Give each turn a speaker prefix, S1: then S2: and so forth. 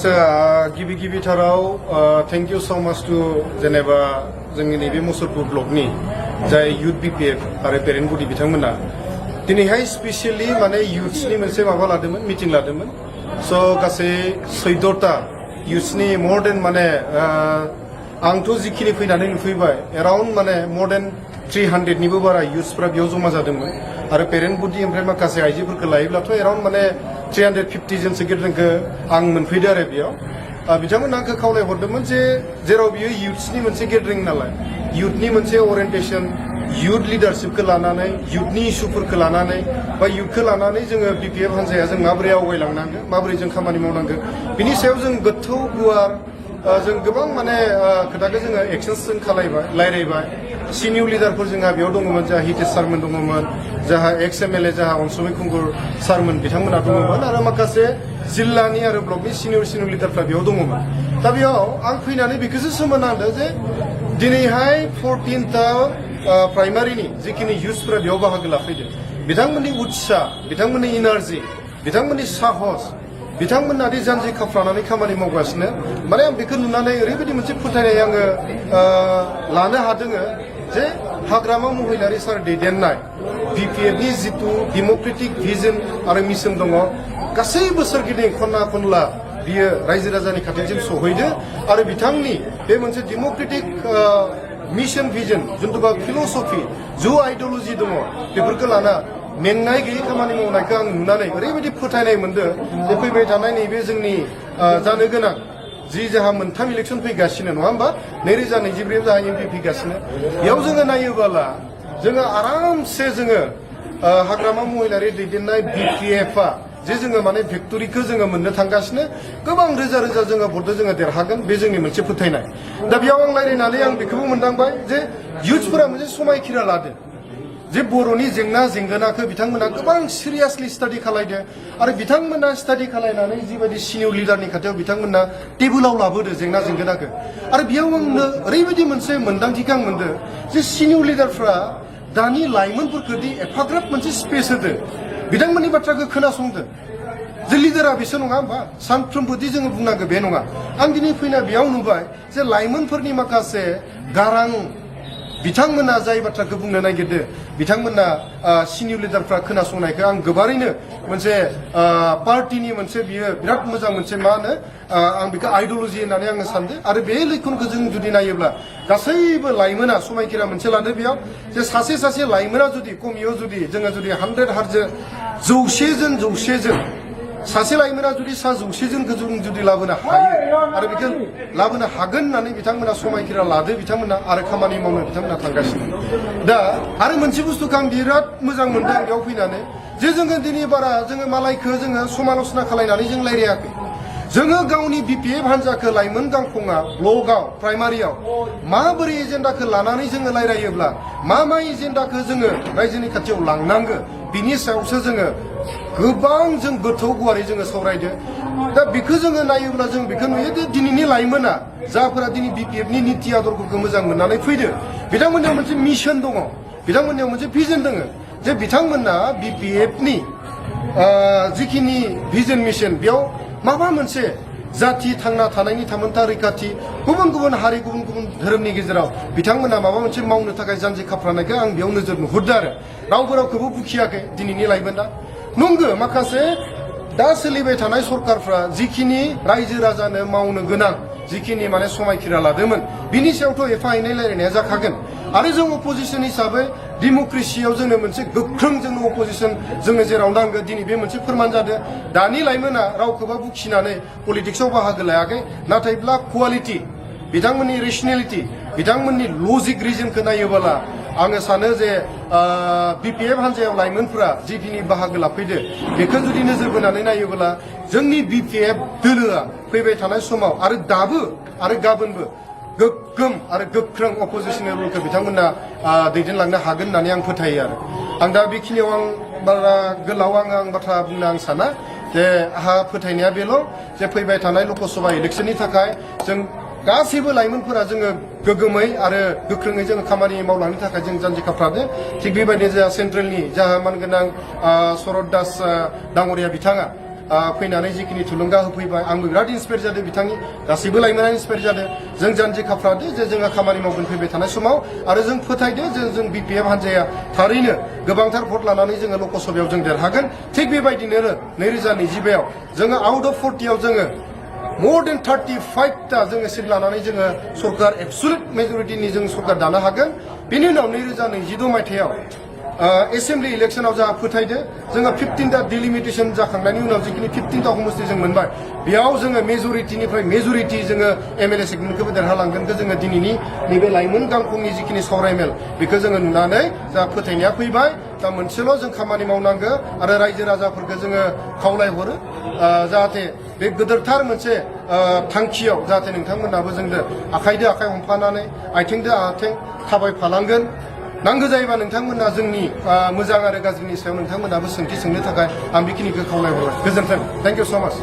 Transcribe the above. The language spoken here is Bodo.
S1: आच्छा गिबि थाराव thank you so much to जेनेबा जोंनि नैबे मुसलपुर ब्लकनि जाय यूथ बीपीएफ आरो पेरेन्ट बडी बिथांमोना दिनैहाय स्पेशली माने यूथ्सनि मोनसे माबा लादोंमोन मिटिं लादोंमोन सो गासै 14टा यूथ्सनि मोर देन माने आंथ' जिखिनि फैनानै नुफैबाय एराउन्ड माने मोर देन 300 निबो बारा यूथ्सफ्रा बेयाव जमा जादोंमोन आरो पेरेन्ट बडी ओमफ्राय माखासे आइजोफोरखौ लायोब्लाथ' एराउन्ड माने 350 जनसो गेदेरखौ आं मोनफैदो आरो बेयाव बिथांमोना आंखौ खावलायहरदोंमोन जे जेराव बियो यूथ्सनि मोनसे गेदेरिं नालाय यूथनि मोनसे ओरिएन्टेशन यूथ लिडारशिपखौ लानानै यूथनि इशुफोरखौ लानानै बा यूथखौ लानानै जोङो बीपीएफ हान्जाया जों माबोरै आवगायलांनांगो माबोरै जों खामानि मावनांगो बिनि सायाव जों गोथौ गुवार जों गोबां माने खोथाखौ जोङो एक्सचेन्ज जों खालायबाय रायलायबाय सिनियर लिडारफोर जोंहा बेयाव दङमोन जोंहा हितेश सारमोन दङमोन जोंहा एक्स एमएलए जोंहा अनसुमै खुंगुर सारमोन बिथांमोना दङमोन आरो माखासे जिल्लानि आरो ब्लकनि सिनियर लिडारफ्रा बेयाव दङमोन दा बेयाव आं फैनानै बेखौसो सोमोनांदों जे दिनैहाय 14टा प्राइमारिनि जिखिनि यूथ्सफ्रा बेयाव बाहागो लाफैदों बिथांमोननि उत्साह बिथांमोननि इनार्जि बिथांमोननि साहस बिथांमोना दि जानजि खाफ्रानानै खामानि मावगासिनो माने आं बेखौ नुनानै ओरैबायदि मोनसे फोथायनाय आङो लानो हादों जे हाग्रामा महिलारि सार दैदेननाय बीपीएफनि जितु डेम'क्रेटिक भिजन आरो मिशन दङ गासैबो सोरगिदिं खना खनला बियो रायजो राजानि खाथिसिम सहैदो आरो बिथांनि बे मोनसे डेम'क्रेटिक मिशन भिजन जिथुबा फिल'सफि जो आइडिय'लजि दङ बेफोरखौ लाना मेंनाय गैयै खामानि मावनायखौ आं नुनानै ओरैबायदि फोथायनाय मोनदों जे फैबाय थानाय नैबे जोंनि जानो गोनां जि जोंहा मोनथाम इलेक्सन फैगासिनो नङा होमबा 2024 जोंहा एमपि फैगासिनो बेयाव जोङो नायोबोला जोङो आरामसे जोङो हाग्रामा महिलारि दैदेननाय बीपीएफआ जे जोङो माने भिक्ट'रिखौ जोङो मोननो थांगासिनो गोबां रोजा रोजा जोङो भटजों जोङो देरहागोन बे जोंनि मोनसे फोथायनाय दा बेयाव आं रायलायनानै आं बेखौबो मोनदांबाय जे यूथ्सफोरा मोनसे समायखिरा लादों जे बर'नि जेंना जेंगोनाखौ बिथांमोना गोबां सिरियासलि स्टाडि खालायदो आरो बिथांमोना स्टाडि खालायनानै जिबायदि सिनियर लिडारनि खाथियाव बिथांमोना टेबोलाव लाबोदो जेंना जेंगोनाखौ आरो बेयाव आंनो ओरैबायदि मोनसे मोन्दांथिखौ आं मोनदों जे सिनियर लिडारफ्रा दानि लाइमोनफोरखौ दि एफाग्राब मोनसे स्पेस होदो बिथांमोननि बाथ्राखौ खोनासंदो जे लिडारा बिसोर नङा होमबा सानफ्रोमबोदि जोङो बुंनांगौ बे नङा आं दिनै फैना बेयाव नुबाय जे लाइमोनफोरनि माखासे गारां बिथांमोना जाय बाथ्राखौ बुंनो नागिरदो बिथांमोना सिनियर लिडारफ्रा खोनासंनायखौ आं गोबारैनो मोनसे पार्टिनि मोनसे बियो बिराद मोजां मोनसे मा होनो आं बेखौ आइडिय'लजि होननानै आङो सानदों आरो बे लैखोनखौ जों जुदि नायोब्ला गासैबो लाइमोना समायखिरा मोनसे लादो बेयाव जे सासे लाइमोना जुदि कमियाव जुदि जोङो जुदि 100 हारजों 100 जोन सासे लाइमोना जुदि 100 जनखौ जों जुदि लाबोनो हायो आरो बेखौ लाबोनो हागोन होननानै बिथांमोना समायखिरा लादो बिथांमोना आरो खामानि मावनो बिथांमोना थांगासिनो दा आरो मोनसे बुस्थुखौ आं बिराद मोजां मोनदों बेयाव फैनानै जे जोङो दिनै बारा जोङो मालायखौ जोङो समाल'सना खालायनानै जों रायलायाखै जोङो गावनि बीपीएफ हान्जाखौ लाइमोन गांखंआ ब्लकआव प्राइमारियाव माबोरै एजेन्डाखौ लानानै जोङो रायलायोब्ला मा एजेन्डाखौ जोङो रायजोनि खाथियाव लांनांगो बिनि सायावसो जोङो गोबां जों गोथौ गुवारै जोङो सावरायदो दा बेखौ जोङो नायोब्ला जों बेखौ नुयो जे दिनैनि लाइमोना जाफोरा दिनै बीपीएफनि नीति आदर्शखौ मोजां मोननानै फैदो बिथांमोननियाव मोनसे मिशन दङ बिथांमोननियाव मोनसे भिजन दङ जे बिथांमोना बीपीएफनि जिखिनि भिजन मिशन बेयाव माबा मोनसे जाथि थांना थानायनि थामोनथा रैखाथि गुबुन हारि गुबुन धोरोमनि गेजेराव बिथांमोना माबा मोनसे मावनो थाखाय जानजि खाफ्रानायखौ आं बेयाव नोजोर नुहुरदो आरो रावबो रावखौबो बुखियाखै दिनैनि लाइमोना नंगौ माखासे दा सोलिबाय थानाय सरकारफ्रा जिखिनि रायजो राजानो मावनो गोनां जिखिनि माने समायखिरा लादोंमोन बिनि सायावथ' एफा एनै रायलायनाया जाखागोन आरो जों अपोजिसन हिसाबै डेम'क्रेसियाव जोंनो मोनसे गोख्रों जोंनो अपोजिसन जोङो जेराव नांगौ दिनै बे मोनसे फोरमान जादों दानि लाइमोना रावखौबा बुखिनानै पलिटिक्सआव बाहागो लायाखै नाथायब्ला कुवालिटि बिथांमोननि रेसनेलिटि बिथांमोननि लजिक रिजनखौ नायोबोला आङो सानो जे बीपीएफ हान्जायाव लाइमोनफोरा जिखिनि बाहागो लाफैदो बेखौ जुदि नोजोर बोनानै नायोबोला जोंनि बीपीएफ दोलोआ फैबाय थानाय समाव आरो दाबो आरो गाबोनबो गोग्गोम आरो गोख्रों अपोजिसन रुलखौ बिथांमोना दैदेनलांनो हागोन होननानै आं फोथायो आरो आं दा बेखिनियाव आं बारा गोलाव आं बाथ्रा बुंनो आं साना जे आंहा फोथायनाया बेल' जे फैबाय थानाय लकसभा इलेक्सननि थाखाय जों गासैबो लाइमोनफोरा जोङो गोगोमै आरो गोख्रोङै जोङो खामानि मावलांनो थाखाय जों जानजि खाफ्रादो थिग बेबायदिनो जोंहा सेन्ट्रेलनि जाहा मानगोनां शरद दास डांगरिया बिथाङा फैनानै जिखिनि थुलुंगा होफैबाय आंबो बिराद इन्सपायार जादों बिथांनि गासैबो लाइमोना इन्सपायार जादों जों जानजि खाफ्रादो जे जोंहा खामानि मावगोन फैबाय थानाय समाव आरो जों फोथायदो जे जों BPF हान्जाया थारैनो गोबांथार भट लानानै जोङो लकसभायाव जों देरहागोन थिग बेबायदिनो 2025आव जोङो आउट अफ 40आव जोङो more than 35टा जोङो सिट लानानै जोङो सरकार एबसुलुट मेजरिटिनि जों सरकार दानो हागोन बेनि उनाव 2026 मायथाइयाव एसेम्बलि इलेक्शनाव जोंहा फोथायदो जोङो 15टा डिलिमिटेशन जाखांनायनि उनाव जिखिनि 15टा समस्ति जों मोनबाय बेयाव जोङो मेजरिटिनिफ्राय मेजरिटि जोङो MLA सेगमेन्टखौबो देरहालांगोनखौ जोङो दिनैनि नैबे लाइमोन गांखंनि जिखिनि सावरायमेल बेखौ जोङो नुनानै जोंहा फोथायनाया फैबाय दा मोनसेल' जों खामानि मावनांगौ आरो रायजो राजाफोरखौ जोङो खावलायहरो जाहाथे बे गोदोरथार मोनसे थांखियाव जाहाथे नोंथांमोनाबो जोंनो आखाइदो आखाइ हमफानानै आथिंदो आथिं थाबायफालांगोन नांगौ जायोबा नोंथांमोना जोंनि मोजां आरो गाज्रिनि सायाव नोंथांमोनाबो सोंथि सोंनो थाखाय आं बेखिनिखौ खावलायहरबाय गोजोन्थों थेंक इउ स' माच